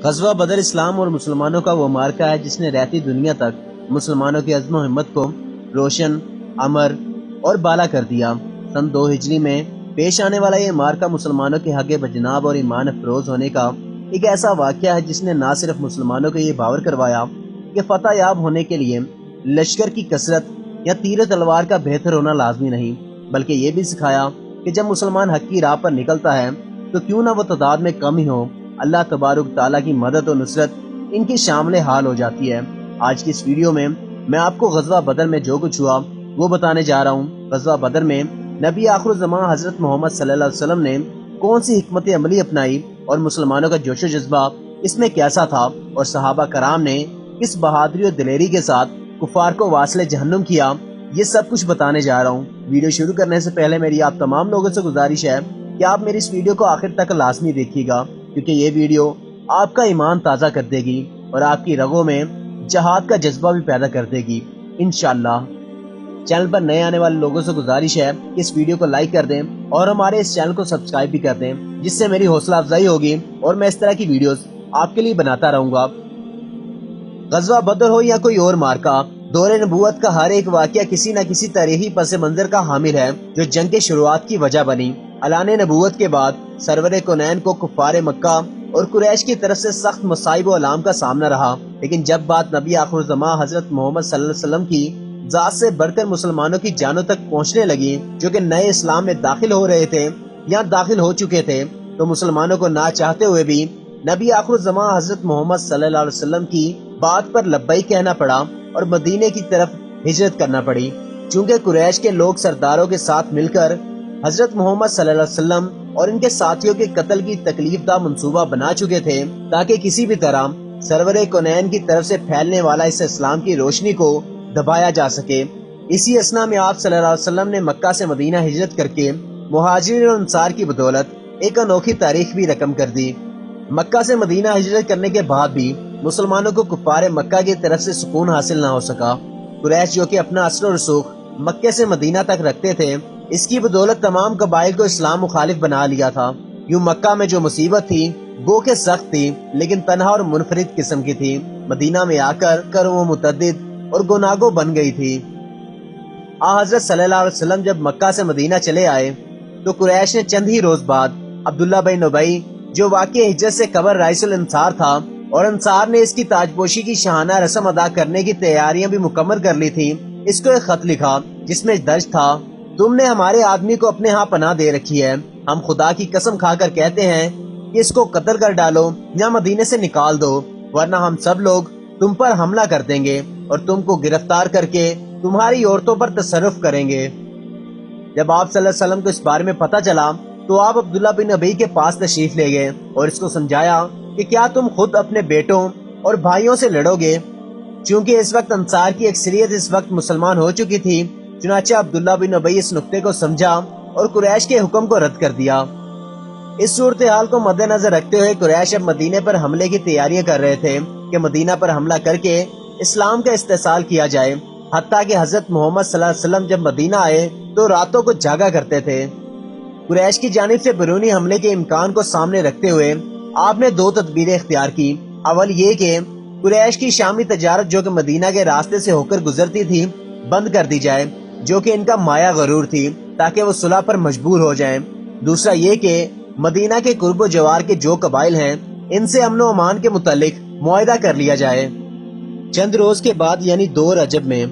غزوہ بدر اسلام اور مسلمانوں کا وہ معرکہ ہے جس نے رہتی دنیا تک مسلمانوں کی عزم و ہمت کو روشن، امر اور بالا کر دیا۔ سن 2 ہجری میں پیش آنے والا یہ معرکہ مسلمانوں کے حق بجناب اور ایمان افروز ہونے کا ایک ایسا واقعہ ہے جس نے نہ صرف مسلمانوں کو یہ باور کروایا کہ فتح یاب ہونے کے لیے لشکر کی کثرت یا تیر تلوار کا بہتر ہونا لازمی نہیں، بلکہ یہ بھی سکھایا کہ جب مسلمان حق کی راہ پر نکلتا ہے تو کیوں نہ وہ تعداد میں کم ہی ہو، اللہ تبارک تعالیٰ کی مدد و نصرت ان کی شامل حال ہو جاتی ہے۔ آج کی اس ویڈیو میں میں آپ کو غزوہ بدر میں جو کچھ ہوا وہ بتانے جا رہا ہوں۔ غزوہ بدر میں نبی آخر الزمان حضرت محمد صلی اللہ علیہ وسلم نے کون سی حکمت عملی اپنائی اور مسلمانوں کا جوش و جذبہ اس میں کیسا تھا، اور صحابہ کرام نے کس بہادری اور دلیری کے ساتھ کفار کو واصل جہنم کیا، یہ سب کچھ بتانے جا رہا ہوں۔ ویڈیو شروع کرنے سے پہلے میری آپ تمام لوگوں سے گزارش ہے کہ آپ میری اس ویڈیو کو آخر تک لازمی دیکھیے گا، کیونکہ یہ ویڈیو آپ کا ایمان تازہ کر دے گی اور آپ کی رگوں میں جہاد کا جذبہ بھی پیدا کر دے گی انشاءاللہ۔ چینل پر نئے آنے والے لوگوں سے گزارش ہے کہ اس ویڈیو کو لائک کر دیں اور ہمارے اس چینل کو سبسکرائب بھی کر دیں، جس سے میری حوصلہ افزائی ہوگی اور میں اس طرح کی ویڈیوز آپ کے لیے بناتا رہوں گا۔ غزوہ بدر ہو یا کوئی اور معرکہ، دور نبوت کا ہر ایک واقعہ کسی نہ کسی تاریخی پس منظر کا حامل ہے جو جنگ کے شروعات کی وجہ بنی۔ اعلان نبوت کے بعد سرور کونین کو کفار مکہ اور قریش کی طرف سے سخت مصائب و الام کا سامنا رہا، لیکن جب بات نبی آخر الزمان حضرت محمد صلی اللہ علیہ وسلم کی ذات سے بڑھ کر مسلمانوں کی جانوں تک پہنچنے لگی جو کہ نئے اسلام میں داخل ہو رہے تھے یا داخل ہو چکے تھے، تو مسلمانوں کو نہ چاہتے ہوئے بھی نبی آخر الزمان حضرت محمد صلی اللہ علیہ وسلم کی بات پر لبیک کہنا پڑا اور مدینے کی طرف ہجرت کرنا پڑی، چونکہ قریش کے لوگ سرداروں کے ساتھ مل کر حضرت محمد صلی اللہ علیہ وسلم اور ان کے ساتھیوں کے قتل کی تکلیف دہ منصوبہ بنا چکے تھے تاکہ کسی بھی طرح سرور کونین کی طرف سے پھیلنے والا اس اسلام کی روشنی کو دبایا جا سکے۔ اسی اثنا میں آپ صلی اللہ علیہ وسلم نے مکہ سے مدینہ ہجرت کر کے مہاجرین اور انصار کی بدولت ایک انوکھی تاریخ بھی رقم کر دی۔ مکہ سے مدینہ ہجرت کرنے کے بعد بھی مسلمانوں کو کفار مکہ کی طرف سے سکون حاصل نہ ہو سکا۔ قریش جو کہ اپنا اثر و رسوخ مکہ سے مدینہ تک رکھتے تھے، اس کی بدولت تمام قبائل کو اسلام مخالف بنا لیا تھا۔ یوں مکہ میں جو مصیبت تھی گو کہ سخت تھی لیکن تنہا اور منفرد قسم کی تھی، مدینہ میں آ کر وہ متعدد اور گناگو بن گئی تھی۔ حضرت صلی اللہ علیہ وسلم جب مکہ سے مدینہ چلے آئے تو قریش نے چند ہی روز بعد عبداللہ بن ابی جو واقع ہجرت سے قبل رئیس الانصار تھا اور انصار نے اس کی تاجپوشی کی شاہانہ رسم ادا کرنے کی تیاریاں بھی مکمل کر لی تھی، اس کو ایک خط لکھا جس میں درج تھا: تم نے ہمارے آدمی کو اپنے ہاں پناہ دے رکھی ہے، ہم خدا کی قسم کھا کر کہتے ہیں کہ اس کو قتل کر ڈالو یا مدینے سے نکال دو، ورنہ ہم سب لوگ تم پر حملہ کر دیں گے اور تم کو گرفتار کر کے تمہاری عورتوں پر تصرف کریں گے۔ جب آپ صلی اللہ علیہ وسلم کو اس بارے میں پتہ چلا تو آپ عبداللہ بن ابی کے پاس تشریف لے گئے اور اس کو سمجھایا کہ کیا تم خود اپنے بیٹوں اور بھائیوں سے لڑو گے، چونکہ اس وقت انصار کی اکثریت اس وقت مسلمان ہو چکی تھی۔ چنانچہ عبداللہ بن ابی اس نقطے کو سمجھا اور قریش کے حکم کو رد کر دیا۔ اس صورتحال کو مد نظر رکھتے ہوئے قریش اب مدینے پر حملے کی تیاریاں کر رہے تھے کہ مدینہ پر حملہ کر کے اسلام کا استحصال کیا جائے، حتیٰ کہ حضرت محمد صلی اللہ علیہ وسلم جب مدینہ آئے تو راتوں کو جاگا کرتے تھے۔ قریش کی جانب سے بیرونی حملے کے امکان کو سامنے رکھتے ہوئے آپ نے 2 تدبیریں اختیار کی۔ اول یہ کہ قریش کی شامی تجارت جو کہ مدینہ کے راستے سے ہو کر گزرتی تھی بند کر دی جائے، جو کہ ان کا مایا غرور تھی، تاکہ وہ صلح پر مجبور ہو جائیں۔ دوسرا یہ کہ مدینہ کے قرب و جوار کے جو قبائل ہیں ان سے امن و امان کے متعلق معاہدہ کر لیا جائے۔ چند روز کے بعد یعنی 2 رجب میں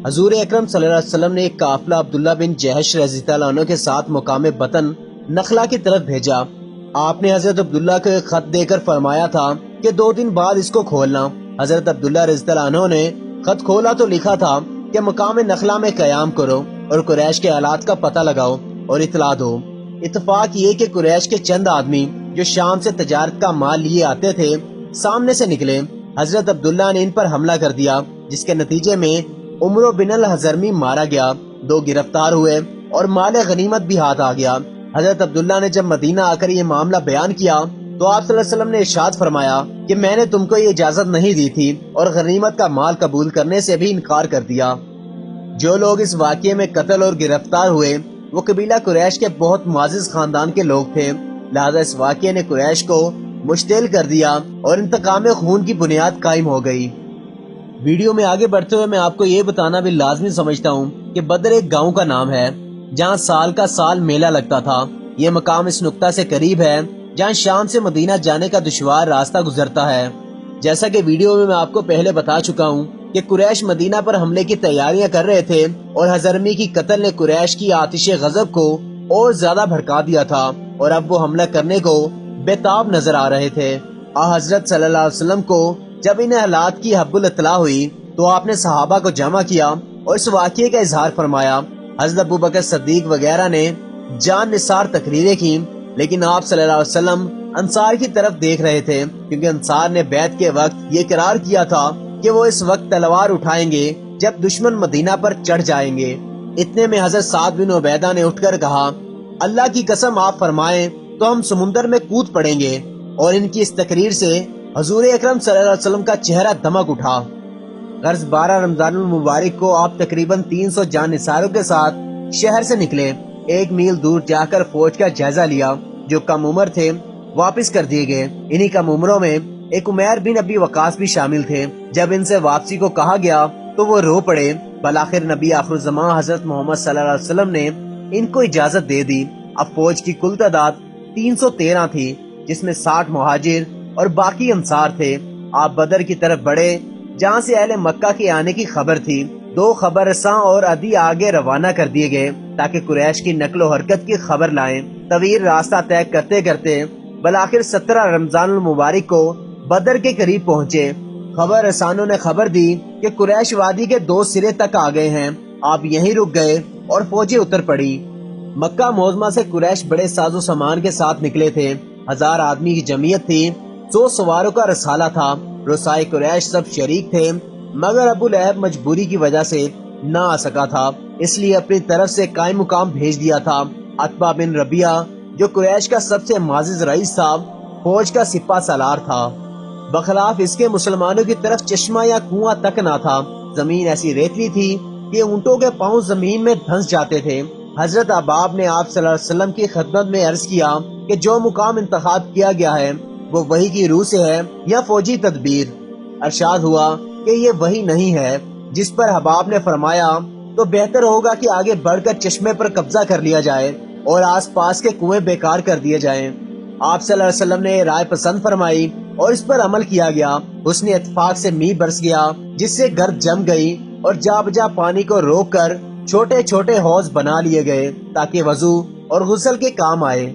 حضور اکرم صلی اللہ علیہ وسلم نے ایک قافلہ عبداللہ بن جہش رضی اللہ عنہ کے ساتھ مقام بطن نخلا کی طرف بھیجا۔ آپ نے حضرت عبداللہ کو ایک خط دے کر فرمایا تھا کہ 2 دن بعد اس کو کھولنا۔ حضرت عبداللہ رضی اللہ عنہ نے خط کھولا تو لکھا تھا کہ مقام نخلا میں قیام کرو اور قریش کے حالات کا پتہ لگاؤ اور اطلاع دو۔ اتفاق یہ کہ قریش کے چند آدمی جو شام سے تجارت کا مال لیے آتے تھے سامنے سے نکلے۔ حضرت عبداللہ نے ان پر حملہ کر دیا، جس کے نتیجے میں عمرو بن الحضرمی مارا گیا، 2 گرفتار ہوئے اور مال غنیمت بھی ہاتھ آ گیا۔ حضرت عبداللہ نے جب مدینہ آ کر یہ معاملہ بیان کیا تو آپ صلی اللہ علیہ وسلم نے ارشاد فرمایا کہ میں نے تم کو یہ اجازت نہیں دی تھی اور غنیمت کا مال قبول کرنے سے بھی انکار کر دیا۔ جو لوگ اس واقعے میں قتل اور گرفتار ہوئے وہ قبیلہ قریش کے بہت معزز خاندان کے لوگ تھے، لہذا اس واقعے نے قریش کو مشتعل کر دیا اور انتقام خون کی بنیاد قائم ہو گئی۔ ویڈیو میں آگے بڑھتے ہوئے میں آپ کو یہ بتانا بھی لازمی سمجھتا ہوں کہ بدر ایک گاؤں کا نام ہے جہاں سال کا سال میلہ لگتا تھا۔ یہ مقام اس نقطہ سے قریب ہے جہاں شام سے مدینہ جانے کا دشوار راستہ گزرتا ہے۔ جیسا کہ ویڈیو میں آپ کو پہلے بتا چکا ہوں کہ قریش مدینہ پر حملے کی تیاریاں کر رہے تھے اور حضرمی کی قتل نے قریش کی آتش غضب کو اور زیادہ بھڑکا دیا تھا اور اب وہ حملہ کرنے کو بے تاب نظر آ رہے تھے۔ حضرت صلی اللہ علیہ وسلم کو جب ان حالات کی حب الاطلاع ہوئی تو آپ نے صحابہ کو جمع کیا اور اس واقعے کا اظہار فرمایا۔ حضرت ابوبکر صدیق وغیرہ نے جان نثار تقریریں کی، لیکن آپ صلی اللہ علیہ وسلم انصار کی طرف دیکھ رہے تھے، کیونکہ انصار نے بیعت کے وقت یہ اقرار کیا تھا کہ وہ اس وقت تلوار اٹھائیں گے جب دشمن مدینہ پر چڑھ جائیں گے۔ اتنے میں حضرت سعد بن عبیدہ نے اٹھ کر کہا، اللہ کی قسم آپ فرمائیں تو ہم سمندر میں کود پڑیں گے۔ اور ان کی اس تقریر سے حضور اکرم صلی اللہ علیہ وسلم کا چہرہ دمک اٹھا۔ غرض 12 رمضان المبارک کو آپ تقریباً 300 جان نثاروں کے ساتھ شہر سے نکلے۔ 1 میل دور جا کر فوج کا جائزہ لیا۔ جو کم عمر تھے واپس کر دیے گئے۔ انہی کم عمروں میں ایک عمیر بن ابی وقاص بھی شامل تھے۔ جب ان سے واپسی کو کہا گیا تو وہ رو پڑے۔ بالآخر نبی آخر الزمان حضرت محمد صلی اللہ علیہ وسلم نے ان کو اجازت دے دی۔ اب فوج کی کل تعداد 313 تھی، جس میں 60 مہاجر اور باقی انصار تھے۔ آپ بدر کی طرف بڑھے جہاں سے اہل مکہ کے آنے کی خبر تھی۔ 2 خبر رساں اور عدی آگے روانہ کر دیے گئے تاکہ قریش کی نقل و حرکت کی خبر لائیں۔ طویل راستہ طے کرتے کرتے بالآخر 17 رمضان المبارک کو بدر کے قریب پہنچے۔ خبر رسانوں نے خبر دی کہ قریش وادی کے 2 سرے تک آ گئے ہیں۔ آپ یہیں رک گئے اور فوجیں اتر پڑی۔ مکہ معظمہ سے قریش بڑے ساز و سامان کے ساتھ نکلے تھے۔ 1000 آدمی کی جمعیت تھی، 100 سواروں کا رسالہ تھا۔ رسائے قریش سب شریک تھے، مگر ابو لہب مجبوری کی وجہ سے نہ آ سکا تھا، اس لیے اپنی طرف سے قائم مقام بھیج دیا تھا۔ عتبہ بن ربیعہ جو قریش کا سب سے معزز رئیس تھا، فوج کا سپہ سالار تھا۔ بخلاف اس کے مسلمانوں کی طرف چشمہ یا کنواں تک نہ تھا۔ زمین ایسی ریتلی تھی کہ اونٹوں کے پاؤں زمین میں دھنس جاتے تھے۔ حضرت احباب نے آپ صلی اللہ علیہ وسلم کی خدمت میں عرض کیا کہ جو مقام انتخاب کیا گیا ہے وہ وحی کی روح سے ہے یا فوجی تدبیر؟ ارشاد ہوا کہ یہ وحی نہیں ہے۔ جس پر احباب نے فرمایا تو بہتر ہوگا کہ آگے بڑھ کر چشمے پر قبضہ کر لیا جائے اور آس پاس کے کنویں بیکار کر دیے جائیں۔ آپ صلی اللہ علیہ وسلم نے رائے پسند فرمائی اور اس پر عمل کیا گیا۔ اس نے اتفاق سے میਂہ برس گیا جس سے گرد جم گئی اور جا بجا پانی کو روک کر چھوٹے چھوٹے حوض بنا لیے گئے تاکہ وضو اور غسل کے کام آئے۔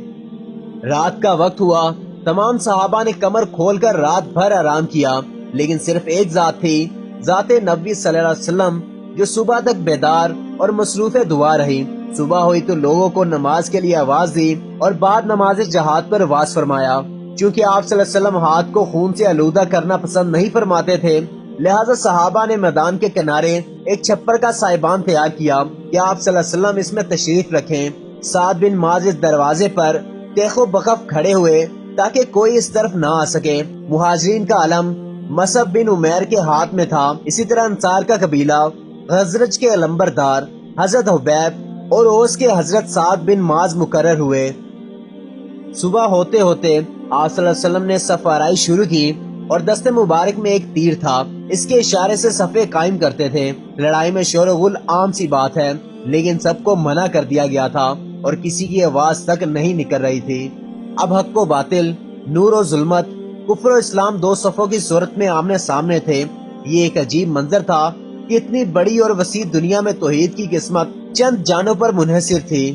رات کا وقت ہوا، تمام صحابہ نے کمر کھول کر رات بھر آرام کیا، لیکن صرف ایک ذات تھی، ذات نبی صلی اللہ علیہ وسلم، جو صبح تک بیدار اور مصروف دعا رہی۔ صبح ہوئی تو لوگوں کو نماز کے لیے آواز دی اور بعد نماز جہاد پر واز فرمایا۔ چونکہ آپ صلی اللہ علیہ وسلم ہاتھ کو خون سے آلودہ کرنا پسند نہیں فرماتے تھے، لہٰذا صحابہ نے میدان کے کنارے ایک چھپر کا سائبان تیار کیا کہ آپ صلی اللہ علیہ وسلم اس میں تشریف رکھیں۔ سعد بن معاذ اس دروازے پر تیخ و بخف کھڑے ہوئے تاکہ کوئی اس طرف نہ آ سکے۔ مہاجرین کا علم مصعب بن عمیر کے ہاتھ میں تھا، اسی طرح انصار کا قبیلہ، غزرج کے علمبردار حضرت حبیب اور اوس کے حضرت سعد بن معاذ مقرر ہوئے۔ صبح ہوتے ہوتے آپ صلی اللہ علیہ وسلم نے صف آرائی شروع کی اور دست مبارک میں ایک تیر تھا، اس کے اشارے سے صفیں قائم کرتے تھے۔ لڑائی میں شور و غل عام سی بات ہے، لیکن سب کو منع کر دیا گیا تھا اور کسی کی آواز تک نہیں نکل رہی تھی۔ اب حق و باطل، نور و ظلمت، کفر و اسلام 2 صفوں کی صورت میں آمنے سامنے تھے۔ یہ ایک عجیب منظر تھا کہ اتنی بڑی اور وسیع دنیا میں توحید کی قسمت چند جانوں پر منحصر تھی۔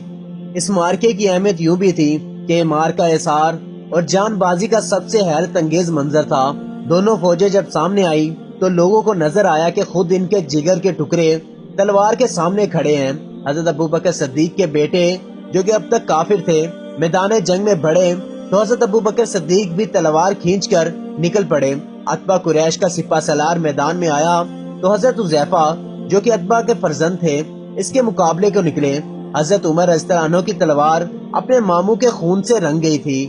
اس مارکے کی اہمیت یوں بھی تھی کہ مارکہ اثار اور جان بازی کا سب سے حیرت انگیز منظر تھا۔ دونوں فوجیں جب سامنے آئی تو لوگوں کو نظر آیا کہ خود ان کے جگر کے ٹکڑے تلوار کے سامنے کھڑے ہیں۔ حضرت ابوبکر صدیق کے بیٹے جو کہ اب تک کافر تھے میدان جنگ میں بڑھے تو حضرت ابوبکر صدیق بھی تلوار کھینچ کر نکل پڑے۔ عتبہ قریش کا سپہ سالار میدان میں آیا تو حضرت حذیفہ جو کہ عتبہ کے فرزند تھے اس کے مقابلے کو نکلے۔ حضرت عمر رضی اللہ عنہ کی تلوار اپنے ماموں کے خون سے رنگ گئی تھی۔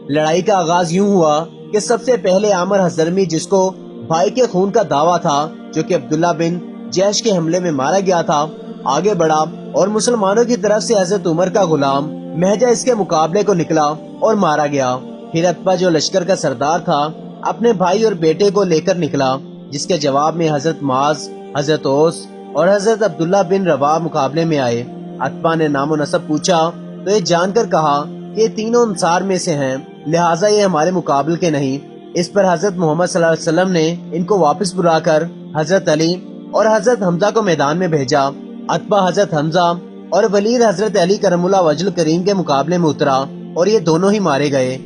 لڑائی کا آغاز یوں ہوا کہ سب سے پہلے عامر حضرمی، جس کو بھائی کے خون کا دعویٰ تھا، جو کہ عبداللہ بن جیش کے حملے میں مارا گیا تھا، آگے بڑھا اور مسلمانوں کی طرف سے حضرت عمر کا غلام مہجہ اس کے مقابلے کو نکلا اور مارا گیا۔ پھر عتبہ جو لشکر کا سردار تھا اپنے بھائی اور بیٹے کو لے کر نکلا، جس کے جواب میں حضرت معاذ، حضرت اوس اور حضرت عبداللہ بن رواح مقابلے میں آئے۔ عتبہ نے نام و نسب پوچھا تو یہ جان کر کہا کہ یہ تینوں انصار میں سے ہیں، لہٰذا یہ ہمارے مقابل کے نہیں۔ اس پر حضرت محمد صلی اللہ علیہ وسلم نے ان کو واپس بلا کر حضرت علی اور حضرت حمزہ کو میدان میں بھیجا۔ عتبہ حضرت حمزہ اور ولید حضرت علی کرم اللہ وجہ کریم کے مقابلے میں اترا اور یہ دونوں ہی مارے گئے،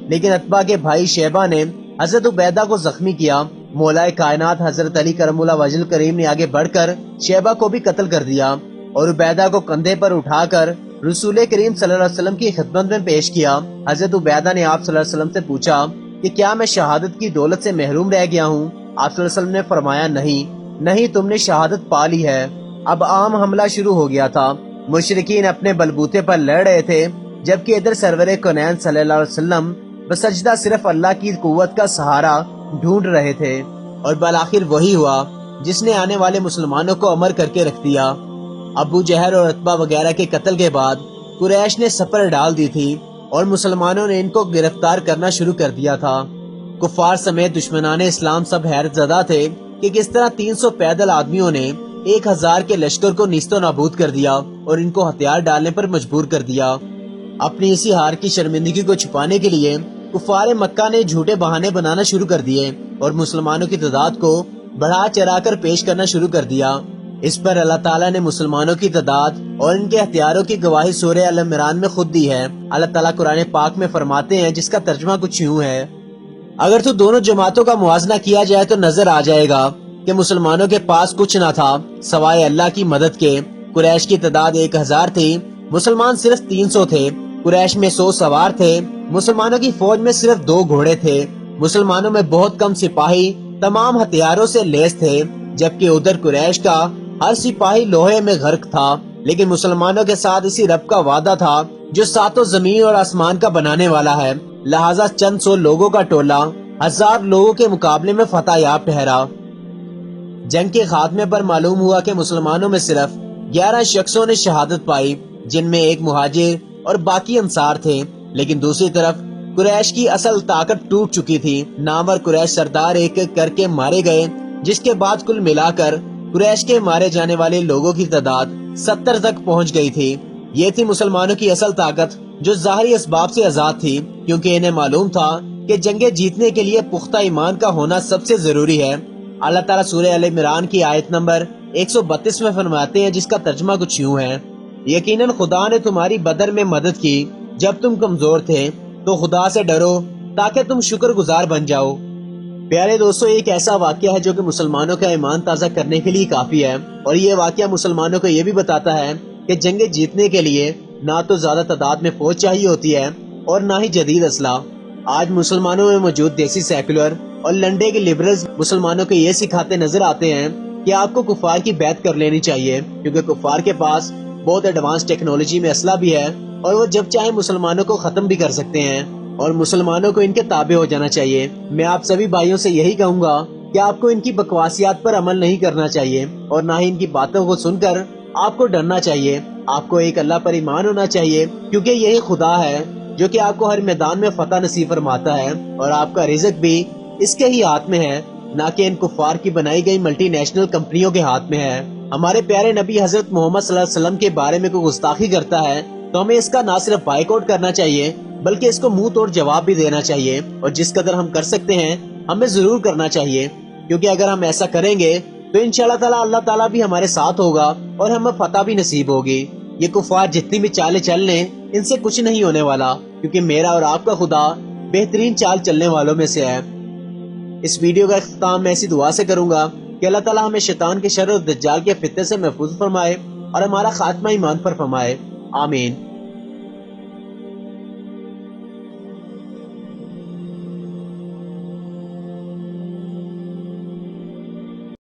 لیکن عتبہ کے بھائی شیبہ نے حضرت عبیدہ کو زخمی کیا۔ مولا کائنات حضرت علی کرم اللہ وجہ کریم نے آگے بڑھ کر شیبہ کو بھی قتل کر دیا اور عبیدہ کو کندھے پر اٹھا کر رسول کریم صلی اللہ علیہ وسلم کی خدمت میں پیش کیا۔ حضرت عبیدہ نے آپ صلی اللہ علیہ وسلم سے پوچھا کہ کیا میں شہادت کی دولت سے محروم رہ گیا ہوں؟ آپ صلی اللہ علیہ وسلم نے فرمایا نہیں، تم نے شہادت پا لی ہے۔ اب عام حملہ شروع ہو گیا تھا، مشرکین اپنے بلبوتے پر لڑ رہے تھے، جبکہ ادھر سرور کونین صلی اللہ علیہ وسلم بسجدہ صرف اللہ کی قوت کا سہارا ڈھونڈ رہے تھے، اور بالآخر وہی ہوا جس نے آنے والے مسلمانوں کو امر کر کے رکھ دیا۔ ابو جہل اور عتبہ وغیرہ کے قتل کے بعد قریش نے سپر ڈال دی تھی اور مسلمانوں نے ان کو گرفتار کرنا شروع کر دیا تھا۔ کفار سمیت دشمنان اسلام سب حیرت زدہ تھے کہ کس طرح 300 پیدل آدمیوں نے 1000 کے لشکر کو نیست و نابود کر دیا اور ان کو ہتھیار ڈالنے پر مجبور کر دیا۔ اپنی اسی ہار کی شرمندگی کو چھپانے کے لیے کفار مکہ نے جھوٹے بہانے بنانا شروع کر دیے اور مسلمانوں کی تعداد کو بڑھا چڑھا کر پیش کرنا شروع کر دیا۔ اس پر اللہ تعالیٰ نے مسلمانوں کی تعداد اور ان کے ہتھیاروں کی گواہی سورہ ال عمران میں خود دی ہے۔ اللہ تعالیٰ قرآن پاک میں فرماتے ہیں، جس کا ترجمہ کچھ یوں ہے: اگر تو دونوں جماعتوں کا موازنہ کیا جائے تو نظر آ جائے گا کہ مسلمانوں کے پاس کچھ نہ تھا سوائے اللہ کی مدد کے۔ قریش کی تعداد 1000 تھی، مسلمان صرف 300 تھے۔ قریش میں 100 سوار تھے، مسلمانوں کی فوج میں صرف 2 گھوڑے تھے۔ مسلمانوں میں بہت کم سپاہی تمام ہتھیاروں سے لیس تھے، جبکہ ادھر قریش کا ہر سپاہی لوہے میں غرق تھا۔ لیکن مسلمانوں کے ساتھ اسی رب کا وعدہ تھا جو ساتوں زمین اور آسمان کا بنانے والا ہے، لہٰذا چند 100 لوگوں کا ٹولہ 1000 لوگوں کے مقابلے میں فتح یاب ٹھہرا۔ جنگ کے خاتمے پر معلوم ہوا کہ مسلمانوں میں صرف 11 شخصوں نے شہادت پائی، جن میں ایک مہاجر اور باقی انصار تھے، لیکن دوسری طرف قریش کی اصل طاقت ٹوٹ چکی تھی۔ نامور قریش سردار ایک ایک کر کے مارے گئے، جس کے بعد کل ملا کر قریش کے مارے جانے والے لوگوں کی تعداد 70 تک پہنچ گئی تھی۔ یہ تھی مسلمانوں کی اصل طاقت، جو ظاہری اسباب سے آزاد تھی، کیونکہ انہیں معلوم تھا کہ جنگیں جیتنے کے لیے پختہ ایمان کا ہونا سب سے ضروری ہے۔ اللہ تعالیٰ سورہ ال عمران کی آیت نمبر 132 میں فرماتے ہیں، جس کا ترجمہ کچھ یوں ہے: یقیناً خدا نے تمہاری بدر میں مدد کی جب تم کمزور تھے، تو خدا سے ڈرو تاکہ تم شکر گزار بن جاؤ۔ پیارے دوستو، ایک ایسا واقعہ ہے جو کہ مسلمانوں کا ایمان تازہ کرنے کے لیے کافی ہے، اور یہ واقعہ مسلمانوں کو یہ بھی بتاتا ہے کہ جنگیں جیتنے کے لیے نہ تو زیادہ تعداد میں فوج چاہیے ہوتی ہے اور نہ ہی جدید اسلحہ۔ آج مسلمانوں میں موجود دیسی سیکولر اور لنڈے کے لبرلز مسلمانوں کو یہ سکھاتے نظر آتے ہیں کہ آپ کو کفار کی بیعت کر لینی چاہیے، کیونکہ کفار کے پاس بہت ایڈوانس ٹیکنالوجی میں اسلحہ بھی ہے اور وہ جب چاہیں مسلمانوں کو ختم بھی کر سکتے ہیں، اور مسلمانوں کو ان کے تابع ہو جانا چاہیے۔ میں آپ سبھی بھائیوں سے یہی کہوں گا کہ آپ کو ان کی بکواسیات پر عمل نہیں کرنا چاہیے، اور نہ ہی ان کی باتوں کو سن کر آپ کو ڈرنا چاہیے۔ آپ کو ایک اللہ پر ایمان ہونا چاہیے، کیونکہ یہی خدا ہے جو کہ آپ کو ہر میدان میں فتح نصیب فرماتا ہے، اور آپ کا رزق بھی اس کے ہی ہاتھ میں ہے، نہ کہ ان کفار کی بنائی گئی ملٹی نیشنل کمپنیوں کے ہاتھ میں ہے۔ ہمارے پیارے نبی حضرت محمد صلی اللہ علیہ وسلم کے بارے میں کوئی گستاخی کرتا ہے تو ہمیں اس کا نہ صرف بائیک آؤٹ کرنا چاہیے بلکہ اس کو منہ توڑ جواب بھی دینا چاہیے، اور جس قدر ہم کر سکتے ہیں ہمیں ضرور کرنا چاہیے، کیونکہ اگر ہم ایسا کریں گے تو انشاءاللہ تعالی اللہ تعالیٰ بھی ہمارے ساتھ ہوگا اور ہمیں فتح بھی نصیب ہوگی۔ یہ کفار جتنی بھی چالیں چل لیں، ان سے کچھ نہیں ہونے والا، کیونکہ میرا اور آپ کا خدا بہترین چال چلنے والوں میں سے ہے۔ اس ویڈیو کا اختتام میں ایسی دعا سے کروں گا کہ اللہ تعالیٰ ہمیں شیطان کے شر اور دجال کے فتنے سے محفوظ فرمائے اور ہمارا خاتمہ ایمان پر فرمائے، آمین۔